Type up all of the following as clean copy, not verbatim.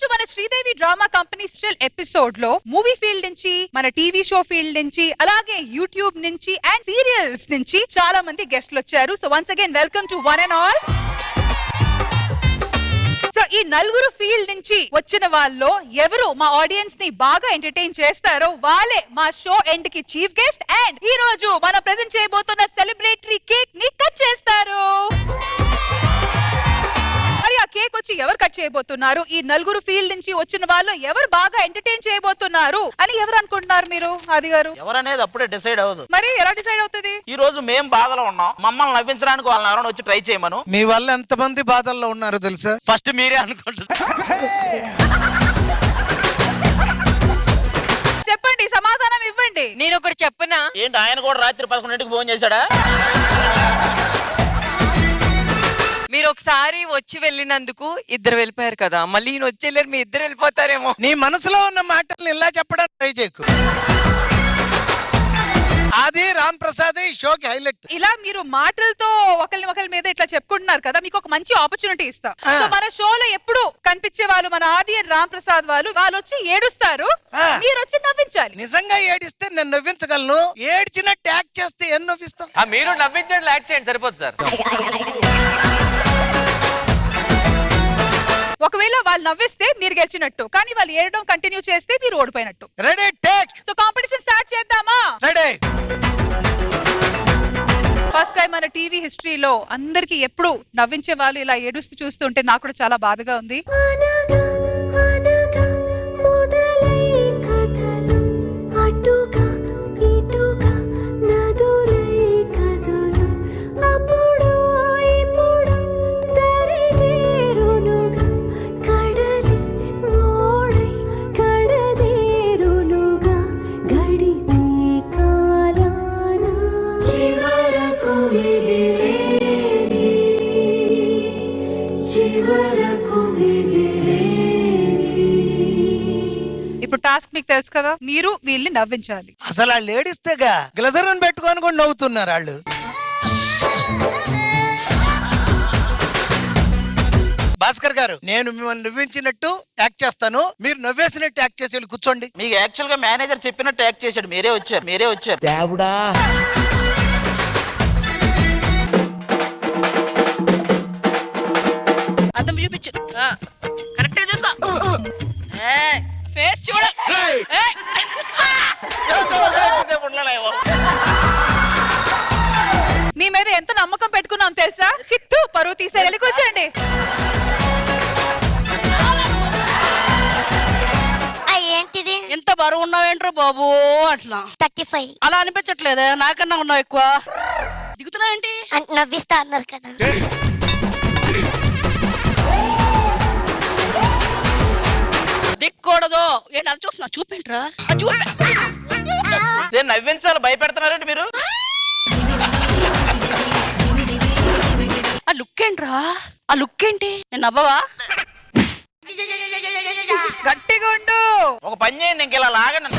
రోజు మన Sridevi drama company still episode లో మూవీ ఫీల్డ్ నుంచి, మన టీవీ షో ఫీల్డ్ నుంచి, అలాగే యూట్యూబ్ నుంచి అండ్ సీరియల్స్ నుంచి చాలా మంది గెస్ట్లు వచ్చారు. So once again welcome to one and all. So ఈ నలుగురు ఫీల్డ్ నుంచి వచ్చిన వాళ్ళు ఎవరు మా ఆడియన్స్ ని బాగా ఎంటర్టైన్ చేస్తారో వాళ్ళే మా షో ఎండ్ కి చీఫ్ గెస్ట్ అండ్ ఈ రోజు మనం ప్రెజెంట్ చేయబోతున్న సెలబ్రేటరీ కేక్ ని కట్ చేస్తారు. మరి ఆ కేక్ వచ్చి ఎవరు కట్ చేయబోతున్నారు, ఈ నలుగురు ఫీల్డ్ నుంచి వచ్చిన వాళ్ళు ఎవరు బాగా ఎంటర్టైన్ చేయబోతున్నారు అని ఎవరు అనుకుంటున్నారు మీరు? ఆది గారు, ఎవరనేది అప్పుడే డిసైడ్ అవ్వదు. మరి ఎలా డిసైడ్ అవుతుంది? ఈ రోజు మేము బాధలో ఉన్నాం, మమ్మల్ని నవ్వించడానికి వాళ్ళని ఎవరైనా వచ్చి ట్రై చేయమను. మీ వల్ల ఎంత మంది బాధల్లో ఉన్నారు తెలుసా? ఫస్ట్ మీరే అనుకుంటారు. చెప్పండి, సమాధానం ఇవ్వండి. నేను ఒకటి చెప్పనా? ఏంటి ఆయన కూడా రాత్రి 11ంటికి ఫోన్ చేశాడా? మీరు ఒకసారి వచ్చి వెళ్ళినందుకు ఇద్దరు వెళ్ళిపోయారు కదా, మళ్ళీ ఈయన వచ్చి వెళ్ళారు, మీ ఇద్దరు వెళ్ళిపోతారేమో. నీ మనసులో ఉన్న మాటల్ని ఇలా చెప్పడానికి ట్రై చేయకు. అది రామ్ ప్రసాద్ ఈ షోకి హైలైట్. ఇలా మీరు మాటలతో ఒకరి మీద ఇట్లా చెప్పుకుంటున్నారు కదా, మీకు ఒక మంచి ఆపర్చునిటీ ఇస్తా. సో మన షోలో ఎప్పుడు కనిపించే వాళ్ళు మన ఆది అండ్ రామ్ ప్రసాద్ వాళ్ళు వచ్చి ఏడుస్తారు, మీరు వచ్చి నవ్వించాలి. నిజంగా ఏడిస్తే నేను నవ్వించగలను, ఏడ్చినట్టు యాక్ట్ చేస్తే ఏం నవ్విస్తాం? మీరు నవ్వించండి, యాక్ట్ చేయండి, సరిపోతుంది సార్. ఒకవేళ వాళ్ళు నవ్విస్తే మీరు గెలిచినట్టు, కానీ వాళ్ళు ఏడడం కంటిన్యూ చేస్తే మీరు ఓడిపోయినట్టు. Ready, take. So competition start చేద్దామా? రెడీ. ఫస్ట్ టైం మన టీవీ హిస్టరీలో అందరికి ఎప్పుడు నవ్వించే వాళ్ళు ఇలా ఏడుస్తూ చూస్తుంటే నాకు కూడా చాలా బాధగా ఉంది. ఇప్పుడు టాస్క్ మీకు తెలుసు కదా, మీరు వీళ్ళని నవ్వించాలి. అసలు వాళ్ళు ఏడిస్తేగా గ్లజర్ పెట్టుకొని కూడా నవ్వుతున్నారు వాళ్ళు. భాస్కర్ గారు, నేను మిమ్మల్ని నవ్వించినట్టు యాక్ట్ చేస్తాను, మీరు నవ్వేసినట్టు యాక్ట్ చేసి వెళ్ళి కూర్చోండి. మీకు యాక్చువల్ గా మేనేజర్ చెప్పినట్టు యాక్ట్ చేశాడు, మీరే వచ్చారు. దేవుడా, అర్థం చూపించు, కరెక్ట్ గా చూసుకో, ఫేస్ చూడ. మీ మీద ఎంత నమ్మకం పెట్టుకున్నాం తెలుసా? చిత్తు పరువు తీసారు, వెళ్ళి కూర్చోండి. ఏంటిది? ఎంత బరువు ఉన్నావేంట్రో బాబు, అట్లా 35. అలా అనిపించట్లేదా? నాకన్నా ఉన్నావు ఎక్కువ. దిగుతున్నావేంటి? నవ్విస్తా అన్నారు కదా. దిక్కూడదు. ఏంటి అది చూస్తున్నా? చూపేంట్రా, నవ్వించాలి, భయపెడుతున్నారండి మీరు. ఆ లుక్ ఏంట్రా, ఆ లుక్ ఏంటి? నేను నవ్వవా? గట్టిగా ఉండు. ఒక పని చేయండి, ఇంక ఇలా లాగండి.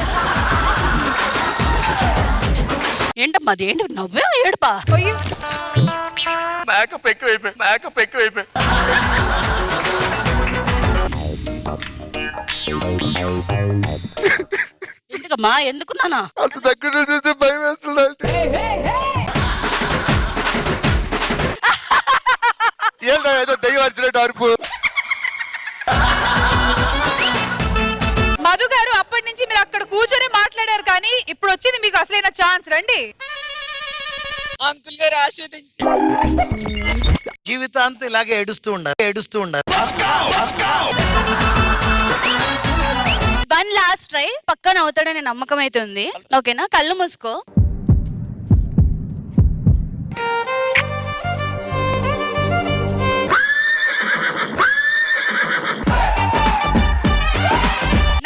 ఏంటమ్మా అది? ఏంటి నవ్వే ఏడుపా? మేకప్ ఎక్కువైపోయి. ఎందుకమ్మా, ఎందుకున్నానా? అంత దగ్గర చూసి భయం వేస్తుంది. ఏదో దయ్యం వచ్చినట్టు అరుపు. మధు గారు, అప్పటి నుంచి మీరు అక్కడ కూర్చొని మాట్లాడారు, కానీ ఇప్పుడు వచ్చింది మీకు అసలైన ఛాన్స్. రండి. అంకుల్ గారు ఆశీర్వదించి. జీవితాంతం ఇలాగే ఏడుస్తూ ఉండాలి. వన్ లాస్ట్ ట్రై, పక్కన అవుతాడనే నమ్మకం అయితే ఉంది. ఓకేనా? కళ్ళు మూసుకో.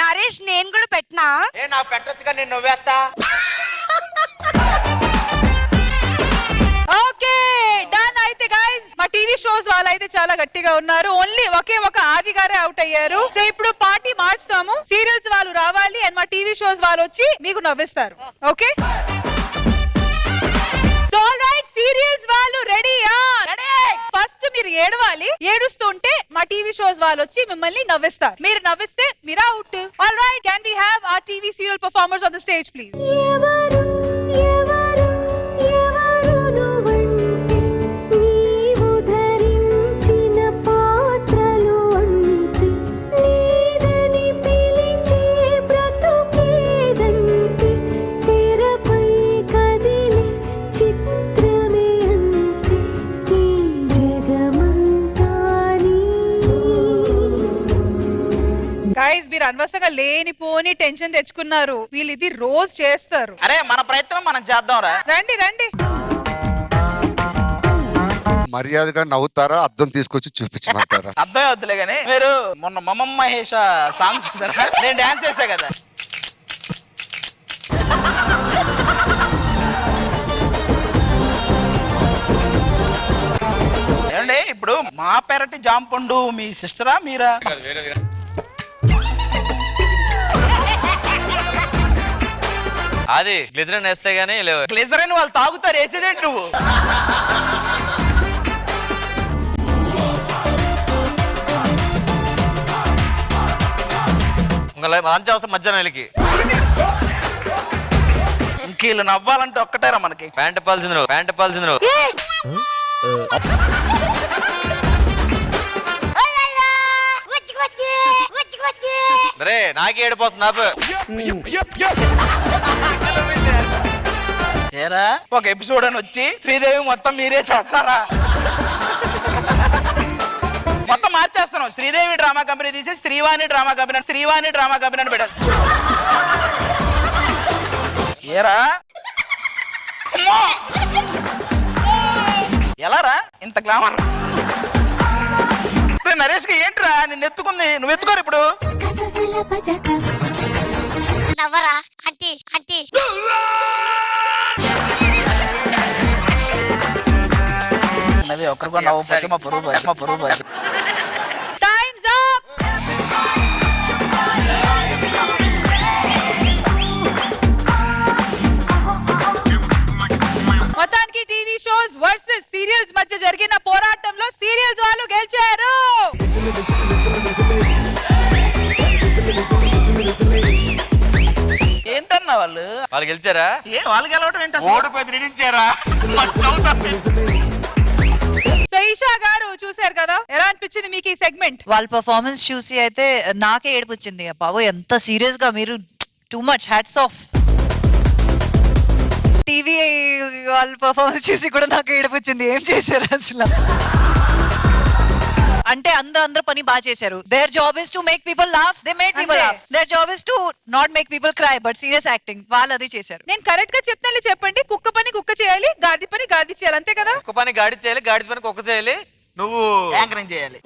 నరేష్, నేను కూడా పెట్టినా? నా పెట్టొచ్చుగా, నేను నవ్వేస్తా. Okay, done. అయితే గైస్, మా టీవీ షోస్ వాళ్ళు అయితే చాలా గట్టిగా ఉన్నారు. ఓన్లీ ఒకే ఒక ఆది గారే అవుట్ అయ్యారు. సో ఇప్పుడు పార్టీ మార్చుతాము. సీరియల్స్ వాళ్ళు రావాలి అండ్ మా టీవీ షోస్ వాళ్ళు వచ్చి మీకు నవ్విస్తారు. Okay, so all right, serials వాళ్ళు రెడీయా? ఫస్ట్ మీరు ఏడవాలి. ఏడుస్తుంటే మా టీవీ షోస్ వాళ్ళు వచ్చి మిమ్మల్ని నవ్విస్తారు. మీరు నవ్విస్తే మీరు out. All right, can we have our TV serial performers on the stage please? Guys, మీరు అనవసరంగా లేనిపోని టెన్షన్ తెచ్చుకున్నారు. వీళ్ళు ఇది రోజు చేస్తారు. అరే మన ప్రయత్నం మనం చేద్దాం రా. రండి రండి. మర్యాదగా నవ్వుతారా అద్దం తీసుకొచ్చి చూపించమంటారా? అర్థం అవుతులే గానీ మీరు మొన్న మమ్మమ్మ మహేష సాంగ్ చూసారా? నేను డాన్స్ చేసా కదా. ఏమండి ఇప్పుడు మా పెరటి జాంపండు మీ సిస్టరా మీరా? అది గ్లిజరిన్ వేస్తే గానీ లేవు. గ్లిజరిన్ వాళ్ళు తాగుతారు, వేసేదేంటి నువ్వు? ఇంకా లంచ్ అవసరం మధ్యాహ్నం వెళ్ళి ఇంకీళ్ళు నవ్వాలంటే ఒక్కటేరా మనకి. ప్యాంట్ పాల్సింది నువ్వు, ప్యాంట్ పాల్సింది నువ్వు. రే నాకే ఏడిపోతుంది నాకు. ఏరా ఒక ఎపిసోడ్ అని వచ్చి శ్రీదేవి మొత్తం మీరే చేస్తారా? మొత్తం మార్చేస్తున్నాం. శ్రీదేవి డ్రామా కంపెనీ తీసి శ్రీవాణి డ్రామా కంపెనీ అని పెట్టారు. ఏరా అమ్మో! ఎలారా ఇంత గ్లామర్? నరేష్ కి ఏంట్రా నిన్ను ఎత్తుకుంది? నువ్వు ఎత్తుకోరు ఇప్పుడు. నవ్వరా ఆంటీ ఆంటీ. నవ్వి ఒక్కరికో నవ్వకపోతే మా పొరుగు పోయి. Times up. మొత్తానికి టీవీ షోస్ వర్సెస్ సీరియల్స్ మధ్య జరిగిన పోరాటంలో సీరియల్స్ వాళ్ళు గెలిచారు. ఏంటన్నా వాళ్ళు గెలిచారా? వాళ్ళు గెలవడం ఏంటి అసలు? ఓడిపోయి నిడించారా? సో ఈషా గారు చూశారు కదా, ఎలా అనిపించింది మీకు ఈ సెగ్మెంట్? వాళ్ళ పర్ఫార్మెన్స్ చూసి అయితే నాకే ఏడుపు వచ్చింది. బాబు ఎంత సీరియస్ గా మీరు, too much, hats off. TV వాళ్ళ పర్ఫార్మెన్స్ చూసి కూడా నాకు ఏడుపు వచ్చింది. ఏం చేశారు అసలు? అంటే అందరూ పని బాగా చేశారు. Their job is to make people laugh, they made people laugh. Their job is to not make people cry, but serious acting వాళ్ళు అది చేశారు. నేను కరెక్ట్ గా చెప్తాను చెప్పండి. కుక్క పని కుక్క చేయాలి, గాడి పని గాడి చేయాలి, అంతే కదా? కుక్క పని గాడి చేయాలి, గాడి పని కుక్క చేయాలి, నువ్వు యాంకరింగ్ చేయాలి.